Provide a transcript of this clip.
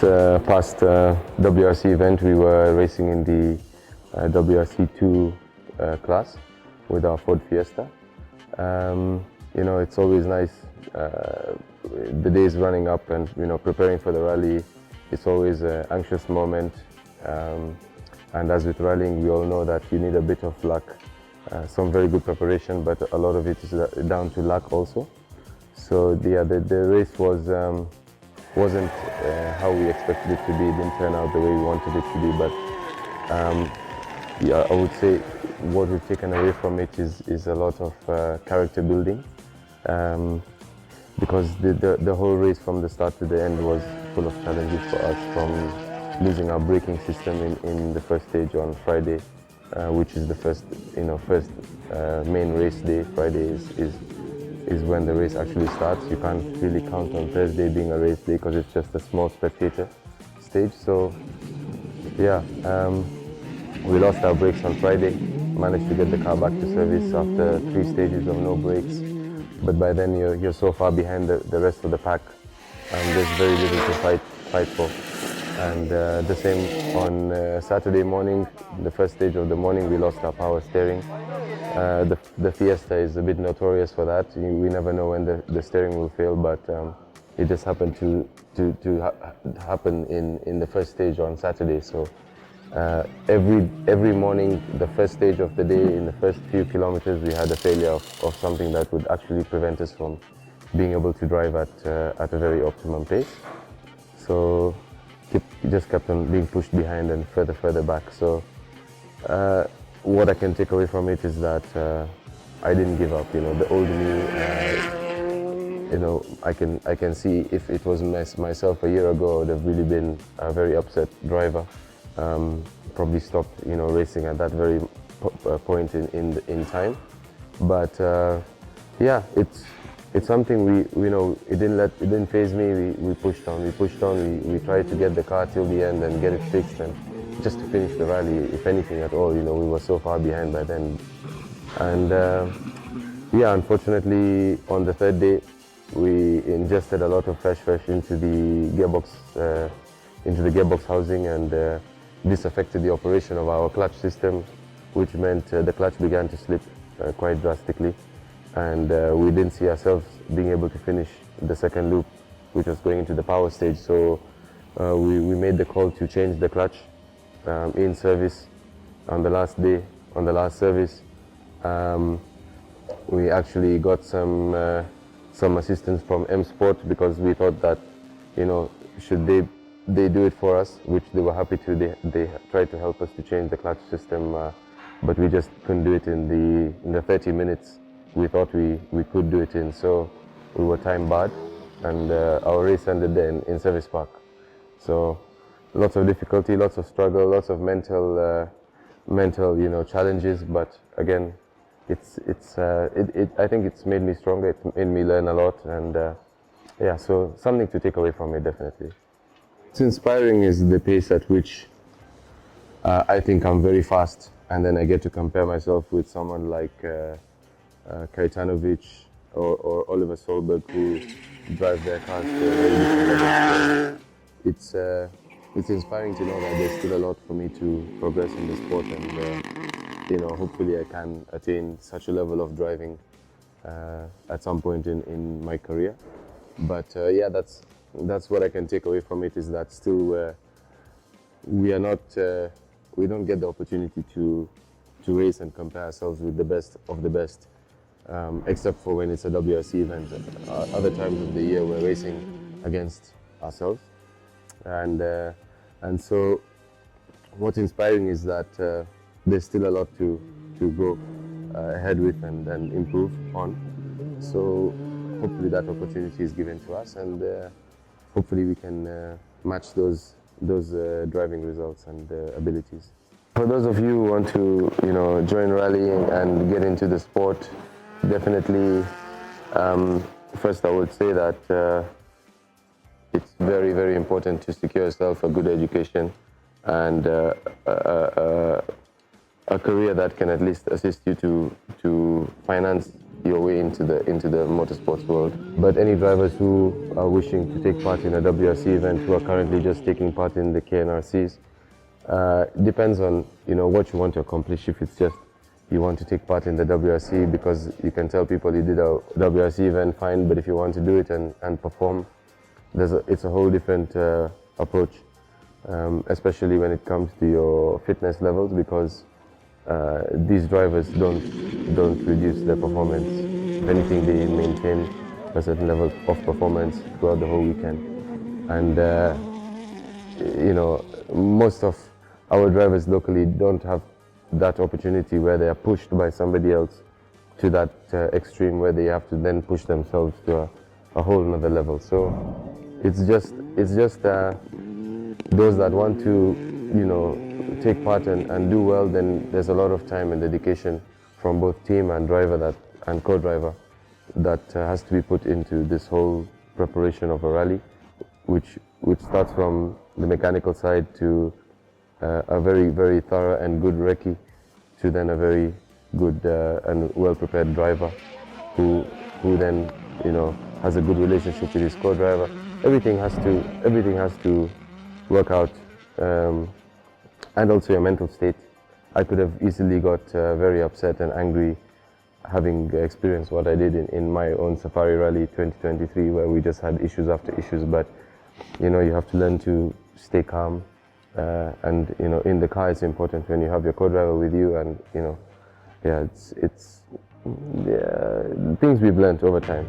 this past WRC event, we were racing in the WRC 2 class with our Ford Fiesta. You know, it's always nice, the days running up and, you know, preparing for the rally. It's always an anxious moment. And as with rallying, we all know that you need a bit of luck, some very good preparation, but a lot of it is down to luck also. So the race wasn't how we expected it to be. It didn't turn out the way we wanted it to be, but yeah, I would say what we've taken away from it is a lot of character building, because the whole race from the start to the end was full of challenges for us, from losing our braking system in the first stage on Friday, which is the first main race day. Friday is when the race actually starts. You can't really count on Thursday being a race day because it's just a small spectator stage. So yeah, we lost our brakes on Friday, managed to get the car back to service after 3 stages of no brakes. But by then you're so far behind the rest of the pack, and there's very little to fight for. And the same on Saturday morning, the first stage of the morning, we lost our power steering. The Fiesta is a bit notorious for that. We never know when the steering will fail, but it just happened to happen in the first stage on Saturday. So every morning, the first stage of the day, in the first few kilometers, we had a failure of something that would actually prevent us from being able to drive at a very optimum pace. So just kept on being pushed behind and further back. So what I can take away from it is that I didn't give up. You know, the old me. You know, I can see if it was myself a year ago, I would have really been a very upset driver. Probably stopped, you know, racing at that very point in time. But yeah, it's something we know. It didn't faze me. We pushed on. We tried to get the car till the end and get it fixed, and just to finish the rally, if anything at all. You know, we were so far behind by then. And yeah, unfortunately, on the third day, we ingested a lot of fresh into the gearbox housing, and this affected the operation of our clutch system, which meant the clutch began to slip quite drastically. And we didn't see ourselves being able to finish the second loop, which was going into the power stage. So we made the call to change the clutch in service on the last day, on the last service. We actually got some assistance from M Sport, because we thought that, you know, should they do it for us, which they were happy to. They tried to help us to change the clutch system, but we just couldn't do it in the 30 minutes we thought we could do it in. So we were time barred, and our race ended there in Service Park. So lots of difficulty, lots of struggle, lots of mental you know, challenges. But again, I think it's made me stronger. It made me learn a lot, and yeah, so something to take away from it, definitely. What's inspiring is the pace at which I think I'm very fast, and then I get to compare myself with someone like Kaitanovic or Oliver Solberg, who drive their cars to a very different level. So it's inspiring to know that there's still a lot for me to progress in the sport, and you know, hopefully I can attain such a level of driving at some point in my career. But yeah, that's what I can take away from it, is that still we don't get the opportunity to race and compare ourselves with the best of the best. Except for when it's a WRC event. Other times of the year we're racing against ourselves, and so what's inspiring is that there's still a lot to go ahead with and improve on. So hopefully that opportunity is given to us, and hopefully we can match those driving results and abilities. For those of you who want to, you know, join rallying and get into the sport, definitely, first I would say that it's very, very important to secure yourself a good education and a career that can at least assist you to finance your way into the motorsports world. But any drivers who are wishing to take part in a WRC event, who are currently just taking part in the KNRCs, depends on what you want to accomplish. If it's just you want to take part in the WRC because you can tell people you did a WRC event, fine. But if you want to do it and perform, it's a whole different approach, especially when it comes to your fitness levels, because these drivers don't reduce their performance. If anything, they maintain a certain level of performance throughout the whole weekend. And most of our drivers locally don't have that opportunity where they are pushed by somebody else to that extreme, where they have to then push themselves to a whole another level. So it's just those that want to take part and do well. Then there's a lot of time and dedication from both team and driver and co-driver that has to be put into this whole preparation of a rally, which starts from the mechanical side to a very, very thorough and good recce, to then a very good and well-prepared driver who then has a good relationship with his co-driver. Everything has to work out, and also your mental state. I could have easily got very upset and angry, having experienced what I did in my own Safari Rally 2023, where we just had issues after issues. But you have to learn to stay calm, and in the car it's important when you have your co-driver with you, and it's things we've learned over time.